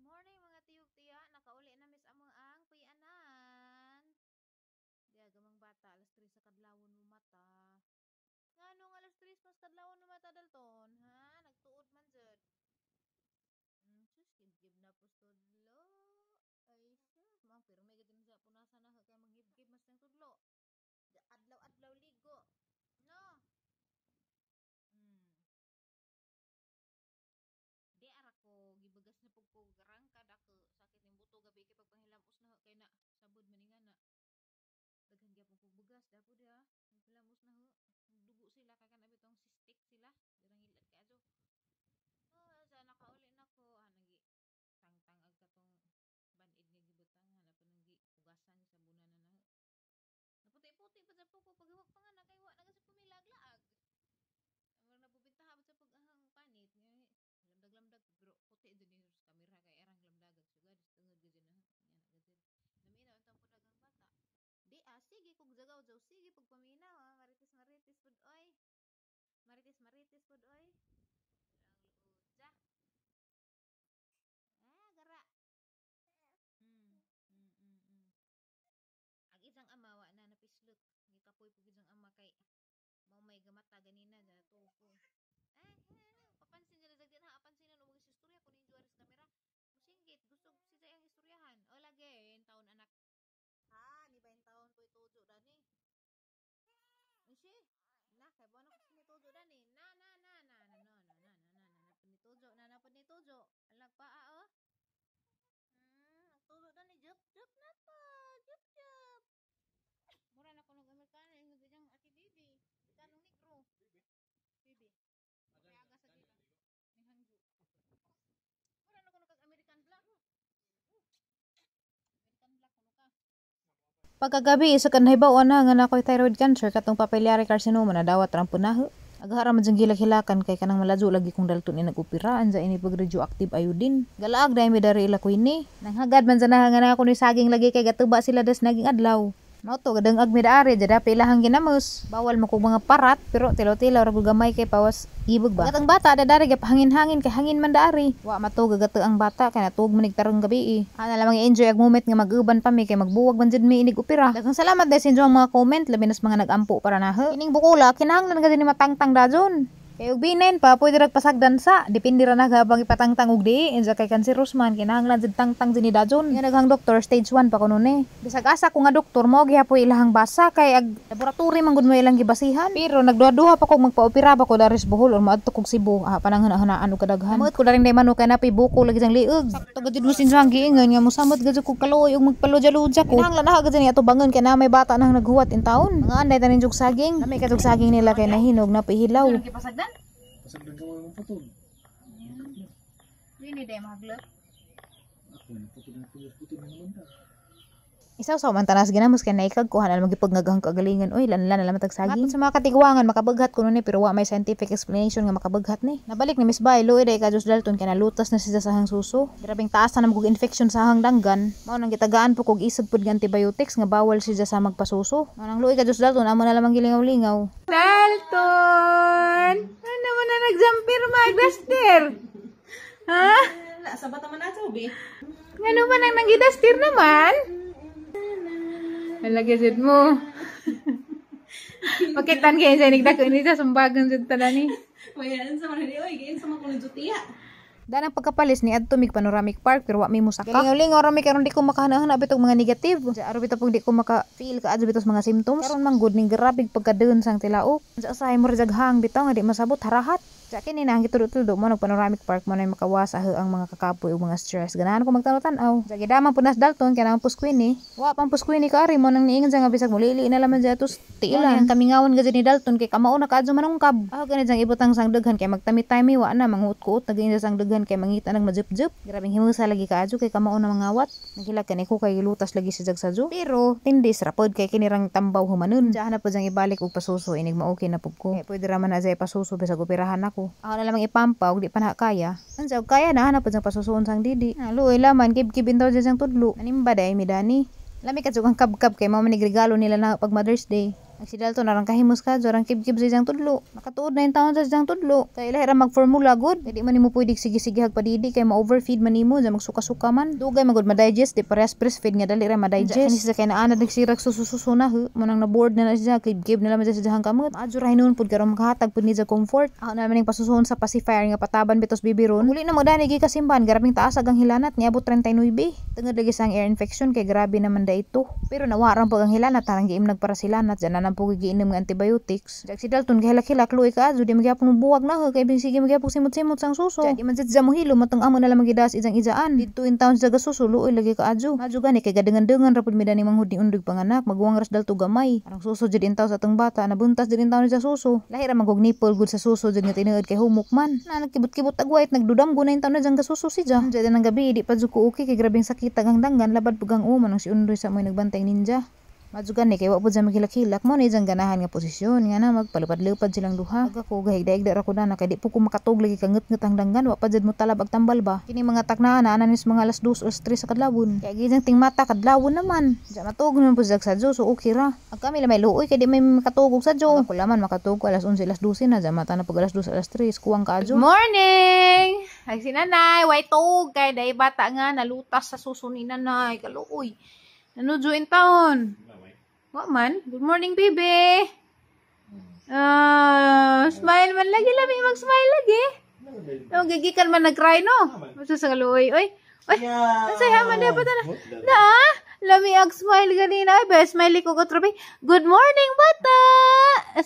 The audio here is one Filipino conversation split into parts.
Morning mga tiyog tiya, nakauli na mis among ang kuyanan. Diya gamang bata, alas 3 sa kadlawon mo mata. Nganong alas 3 mas kadlawon mo mata dalton, ha? Nagtuod man jud. Sus, gib-gib na po tudlo. Ay siya, mang pero may gadin sa punasan na kay manghib-gib mas nang tudlo. Adlaw-adlaw ligo. No. Hmm. Di ara ko gibagas na pug ko garangkad ako sakit ning buto gabi kay pagpanghilamos na kay na sabod maninga na daghan gyapon kog bugas dapo dia hilamos na ho dugo sila kay kan abitong cystic sila dirang hilad kay adto sa nakauli na ko nagi tangtang ag katong banid nga gibutang hanap pa nang gipugasan sa bunan na na naputi-puti pa sa puko paghawak pa nga na kay wa na kasi pumilaglaag amang nabubintaha sa pag-ahang panit nga lamdag-lamdag pero puti din ni sa kamera kay erang lamdagag sugad tungod gyud na nya na gajud naminaw ang tampo dagang bata di sige kog jagaw jaw sige pag paminaw marites marites pud oy marites marites pud oy ang luja gara mm. Ang isang ama wa na napislot gikapoy pug isang ama kay mao may gamata ganina na tupo papansin dyan na dagyan ha apansin na umagis istorya kunin juaris kamera musinggit gusto si Jay ang istoryahan o lagi yung taon anak ha ni ba yung taon po itudo dani Ishi na kay buwan ako sinitudo dani na panitudo alag pa oh nagtudo dani jup na pa jup mura na ko nag-Amerikano yung ganyang ati bibi kanong negro bibi kaya aga sa gila ning hangju mura na ko nag-American black American black kuno ka pagkagabi isa kan hibaw na nga nakoy thyroid cancer katong papillary carcinoma na dawat ra punaho aghara man jang gilak-hilakan kay kanang malajo lagi kong dalton ni nag-opiraan sa ini pag radioactive iodine galaag dai mi dari ila ko ini nanghagad man sa nga na ako ni saging lagi kay gatuba sila das naging adlaw mao to gadang agmi daari jada pilahang ginamos bawal mo kog mga parat pero tilaw-tilaw ra gamay kay pawas ibog ba katang bata da dari gap hangin-hangin kay hangin man daari wa mato gagato ang bata kay natug manig tarong gabi ana lamang i-enjoy ag moment nga mag-uban pa mi kay magbuwag man jud mi inig opera daghang salamat dai sa inyong mga comment labi nas mga nagampo para naho kining bukula kinahanglan gani matangtang dajon kay ug binen pa pwede rag pasagdan sa depende ra na habang ipatangtang og di insa kay cancerous man kinahanglan jud tangtang jini dajon nga naghang doktor stage 1 pa kuno ni bisag asa ko nga doktor mo gihapoy ilahang basa kay ag laboratory man gud mo ilang gibasihan pero nagduha-duha pa kog magpa-opera ba ko dari sa Bohol or maadto kog Cebu pananghana-hanaan og kadaghan mo't ko daring day mano kay napay buko lagi sang liog sakto gud mo sinjang giingon nga mosamot gud kog kaloy og magpaluja-luja ko kinahanglan na gud ni ato bangon kay na may bata nang naghuwat in taon mga anday tanin jug saging na may katog saging nila kay nahinog na pihilaw Pasagdan ka mo putol. Ini day mahaglot. Ako na putol na naman ta. Isaw sa man tanas ginamos kay naikag kuhan alam magipagnagahang kagalingan oy lan na matag saging sa mga katigwangan makabaghat kuno ni pero wa may scientific explanation nga makabaghat ni nabalik ni Miss Bailo day ka Diyos dalton kay nalutas na siya sa hang suso grabing taas na namog infection sa hang danggan mao nang gitagaan po kog isog pud antibiotics nga bawal siya sa magpasuso mao nang luoy ka Diyos dalton amo na lamang gilingaw-lingaw Dalton ano man na nagjampir magdaster ha sa bata man ato bi ngano ba nang nangidastir naman Lagi jud mo. Pakitan kayo sa nigdako ini sa sumbagan jud tadani. Mayan sa man ni oy giin sa makuno jutiya. Danang pagkapalis ni adto mig panoramic park pero wa mi musaka. Lingaw-lingaw ra mi karon di ko makahanahan bitog mga negative. Sa aro bitaw pug di ko maka-feel ka adto bitos mga symptoms. Karon man good ning grabig pagkadeun sang tilaok. Sa usahay mo jaghang bitaw nga di masabot harahat. Sa kini na gitudo-tudo mo nag panoramic park mo na makawasa ang mga kakapoy ug mga stress. Ganahan ko magtanaw-tanaw. Sa gidamang punas dalton kay nang puskwini. Wa pang puskwini ka ari mo nang niingon sa nga bisag mulili na laman sa tus tiilan. Kami ngawon gid ni dalton kay kamao na kadto manungkab. Ako gani sang ibutang sang daghan kay magtami-tami wa na manguot-kuot naging sang daghan kay mangita nag majup-jup. Grabing himusa lagi kaadto kay kamao na mangawat. Naghilag kani ko kay lutas lagi sa jagsadyo. Pero tindis ra pod kay kinirang tambaw humanon. Diha na pod sang ibalik og pasuso inig maokey na pud ko. Kay pwede ra man na say pasuso bisag operahan ako. Ako na lamang ipampaw di pa na kaya. Ansa kaya na hanap pod sang pasusuon sang didi. Luoy laman kib-kib intaw sang tudlo. Nanimba day mi dani. Lami ka ang kab-kab kay mao man regalo nila na pag Mother's Day. Si Dalton narang kahimos ka, jorang kib-kib sa isang tudlo. Nakatuod na yung taon sa isang tudlo. Kaya lahira mag-formula good. Kaya di man nimo pwede sige-sige hagpadidi kay ma-overfeed man nimo, dyan magsuka-suka man. Dugay magod ma-digest, di parehas breastfeed nga dali ra ma-digest. Kanisa kay naanad nagsirak sususuna, manang na-board na siya, kib-kib na naman siya sa jahang kamot. Adyo ra hinuon pud karon makahatag pud ni sa comfort. Ako naman yung pasusuon sa pacifier nga pataban bitos bibiron. Uli na magdani gi kasimbahan, grabing taas agang hilanat niabot 39. Tungod lagi sa air infection kay grabe naman da ito. Pero nawarang pag ang hilanat tarang giim nagparasilanat, dyan na po giinom nga antibiotics. Jak si Dalton kay hilak-hilak luoy ka adyo di magyapon buwag na kay sige magyapon simot-simot sang suso. Di man sa mohilo matong amo na lang magidas isang ijaan. Dito in town sa gasuso luoy lagi ka adyo. Adyo gani kay gadengan-dengan ra pud mi dani manghud ni undig panganak, magwang ras dalto gamay. Arang suso jud in taw sa atong bata nabuntas jud in taw sa suso. Lahi ra magog nipple gud sa suso jud nga tinuod kay humok man. Na nagkibot-kibot agwait nagdudam gunay taw na jang gasuso si ja. Jud nang gabi di pa jud ko okay kay grabing sakit agang danggan labad pugang uman ang si undoy sa moy nagbantay ninja. Madjugan ni kay wa pud sa magilak-hilak mo ni jang ganahan nga posisyon nga na magpalupad-lupad silang duha. Ako gahigda-igda ra ko na kay di po ko makatug lagi ka nget-nget ang danggan wa pa jud mo talab ag tambal ba. Kini mga taknaan na ananis mga alas 2 o alas 3 sa kadlawon. Kay gijang ting mata kadlawon naman. Diya matug naman pud sa sadyo so okay ra. Ag kami lamay luoy kay di may makatugog sa sadyo. Ako laman makatug alas 11 alas 12 na diya mata na pug alas 2 alas 3 kuwang ka adyo. Morning! Ay si nanay, way tug kay day bata nga nalutas sa suso ni nanay. Kaluoy. Nanudyo in taon. Wa man. Good morning, baby. Smile man lagi. Lami mag-smile lagi. Oh, gigikan man nag-cry, no? Maso sa kaluoy. Oy. Oy. Masaya man na. Na, lami ag-smile ganina. Ay, ba, smiley ko katropi. Good morning, bata.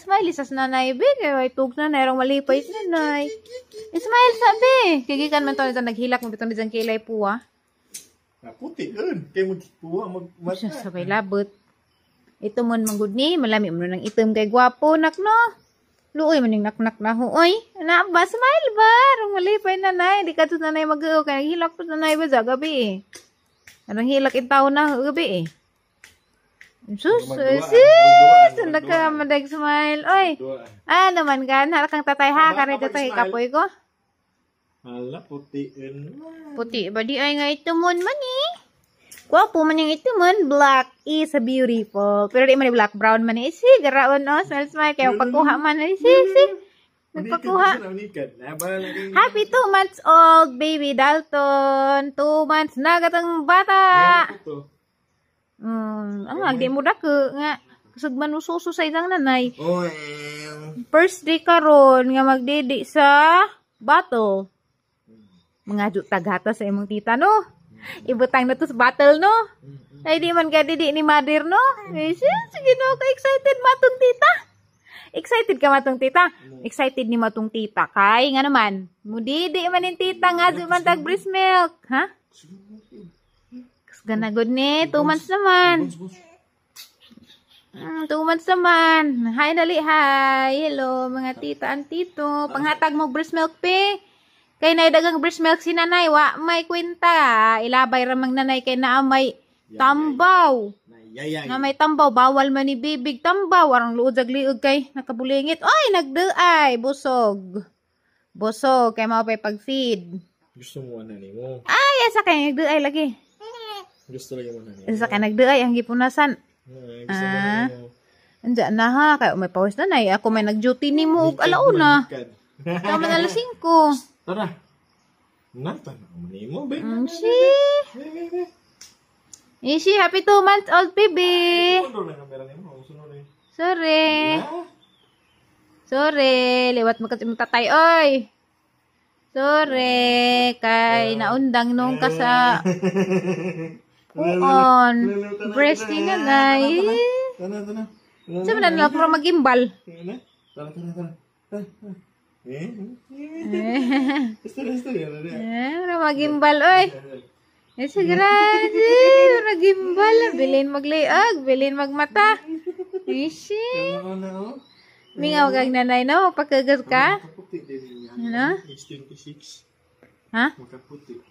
Smiley sas nanay, big. Ay, tug na. Nairang malipay sa nanay. Smile sabi. Gigikan man to. Naghilak mo bitong dyan kilay puwa. Puti yun. Kaya magpuwa, Siya sabay labot. Ito mo manggod ni, malami mo nang item kay gwapo, nak no. Luoy man yung nak-nak na ho. Oy, na ba, smile ba? Rung malipay nanay, di ka to nanay mag-uo, kaya hilak po nanay ba sa gabi eh. Anong hilak in tao na gabi eh. Sus, sis, sanda ka madag smile. Oy, naman ka, halakang tatay ha, kare tatay kapoy ko. Hala, puti yun. Puti ba di ay nga ito mo man eh. Gwapo man yung ito man, black is a beautiful. Pero di man black, brown man eh. Si, garaon no, smile. Kaya pagkuha man eh. Si. Nagpakuha. Happy 2 months old, baby Dalton. 2 months na gatang bata. Ang di mo dako nga. Kasugman ususo sa isang nanay. First day karon nga magdidi sa battle. Mga tagata sa imong tita no. Ibutang na to sa battle, no? Ay, di man ka didi ni mother, no? Sige, no? Ka-excited matong tita. Excited ka matong tita? Excited ni matong tita. Kay, nga naman. Mudidi man yung tita nga, man tag breast milk. Ha? Kasgana good ni. 2 months naman. 2 months naman. Hi, dali, hi. Hello, mga tita and tito. Panghatag mo breast milk, pe. Kay naidagang breast milk si nanay, wa may kwenta. Ilabay ramang nanay kay na may tambaw. Na may tambaw, bawal man ni bibig tambaw. Warang luod-liog kay nakabulingit. Oy, nagduay, busog. Busog, kay mapay pag-feed. Gusto mo ano ni mo? Ay, asa kay nagduay lagi. Gusto lagi mo ano ni mo? Asa kay nagduay, ang gipunasan. Gusto mo ano ni mo? Andiyan na ha, kay may pawis nanay. Ako may nag-duty ni mo, alauna. Tama na alas 5. Tara. Nata na mo ni mo, baby. Ishi, happy 2 months old, baby. Sorry, liwat mo kasi mong tatay, oy. Sorry, kay naundang nung ka sa uon. Breast ni nanay. Tana. Sabi na nila, puro mag-imbal. Tara. Puro mag-imbal, oy. Sige, mag-imbal. Bilin magliag, bilin magmata. Ishi. Mingaw kang nanay, no? Pagkagas ka? Ano? Ha?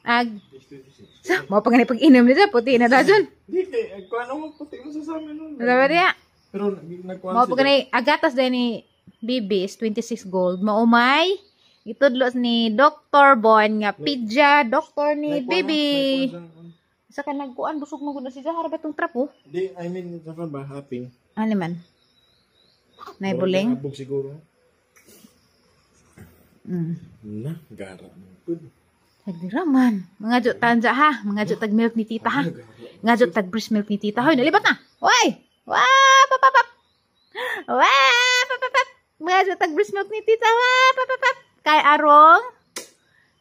Ag. Mau pa nga pag-inom nito, puti na daw dun. Hindi, kung ano mo puti mo sa amin nun. Diba niya? Pero Mau pa nga agatas dahil ni Bibi is 26 gold. Maumay. Itudlos ni Dr. Bon nga pidya. Doktor ni Bibi. Sa ka nagkuan, busog mo guna si Zahara ba itong trapo? Hindi, I mean, ito ba, happy? Ano man? Naibuling. Abog siguro. Na, gara mo pud. Nagdiraman. Mangadyo tanja ha. Mangadyo tag milk ni tita ha. Ngadyo tag breast milk ni tita. Hoy, nalibat na. Hoy! Wah! Papapap! Wah! Papapap! Mangadyo tag breast milk ni tita. Wah! Papapap! Kay arong.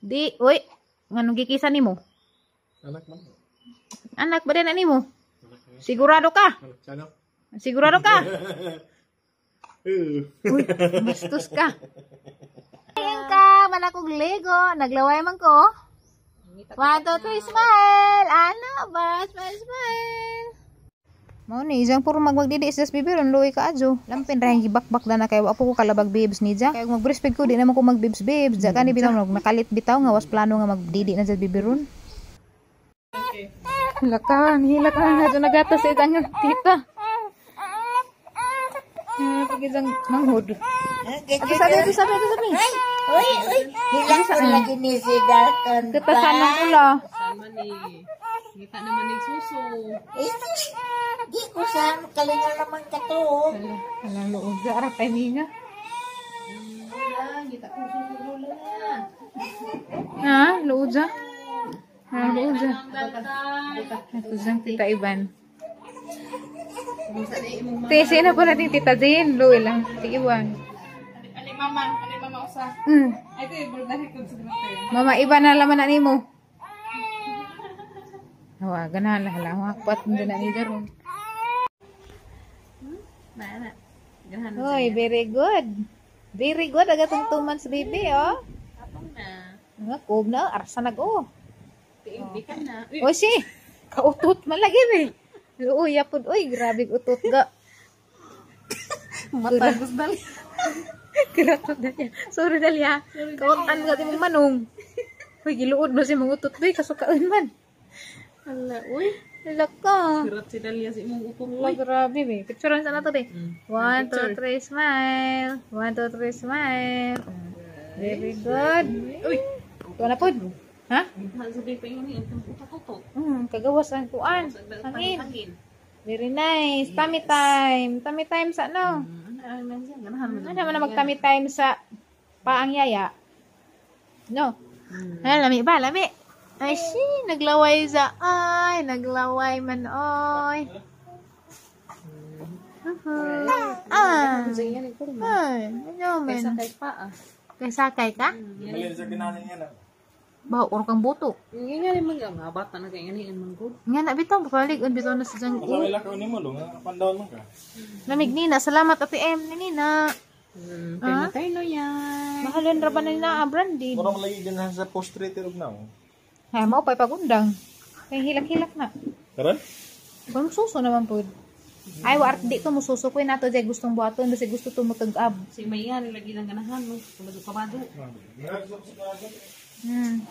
Di, uy. Nganong gikisan ni mo? Anak man. Anak ba din ani mo? Sigurado ka? Anak sana. Sigurado ka? Uy, mastos ka. Ayun ka, manakog Lego. Naglaway man ko. 1, 2, 3, smile! Ano ba? Smile, smile! Mao ni isang puro magdidi sa bibiron luoy ka adyo. Lampin ra gibakbak na kay wa po ko kalabag bibs ni ja. Kay mag-breastfeed ko di naman ko mag-bibs bibs. Ja kani bitaw nakalit bitaw nga was plano nga magdidi na sa bibiron. Hilakan na dyan nagatas sa itang tita. Pag-isang manghod. Ito sabi. Uy, hilang ko lagi ni si Dalton. Katasan ng ula. Sama ni. Kita naman ni suso. Di ko saan, kalingal naman ka to. Alang loob sa arap ay niya. Kita ko suso na. Ha? Loob sa? Loob sa. Ito siyang tita Ivan. Tese na po natin tita Jane. Loy lang. Tita Ivan. Ani mama usa. Ay ko ibuldahin ko sa mata. Mama Ivan na laman na ni mo. Hawa, ganahan lang. Wakpat mo na ni Daron. Na. Ganahan na. Hoy, very good. Very good. Agatong 2 months baby, oh. Tapong na. Nga, kob na. Arsa nag-o. Tiimbi ka na. O si, kautot malagi eh. Uy, yapod. Uy, grabe utot ga. Matagos dali. Kiratot na niya. Sorry Dalia. Kautan nga mong manong. Uy, giluod mo si mga utot. Uy, kasukaan man. Hala, uy. Hala ka. Sirat si Dalia si imong upong. Hala, grabe eh. Picturean sana to eh. 1, 2, 3, smile. 1, 2, 3, smile. Very good. Uy. Ito na po. Ha? Mahal sa bipa yun eh. Ang utatutok. Kagawas ang kuan. Hangin. Very nice. Tummy time. Tummy time sa ano? Ano man siya? Ganahan mo. Ano naman na mag-tummy time sa paang yaya? No. Lami ba? Lami. Ay, naglaway sa ay. Naglaway man, oy. Ay, ano man. Sakay pa ah. Kay sakay ka? Malin sa ginanin niya na. Bawa, urang kang buto. Yung nga rin mga bata na kaya nga man good. Nga na, bitaw. Balik, bitaw na sa dyan. Sa wala ka ni mo dong, pandaon man ka. Lamig nina. Salamat, Ate M. Nina. Pinatay no yan. Mahalin ra ba na nila, Brandy? Mura malagi din sa post-treat og na. Ay, mau pa'y pagundang. Kaya hilak-hilak na. Karon? Kung suso naman po. Ay, wart di to mususo ko na to jay gustong buhaton kasi gusto to mutag-ab. Si Mayan lagi lang ganahan mo. Kumado. Hmm.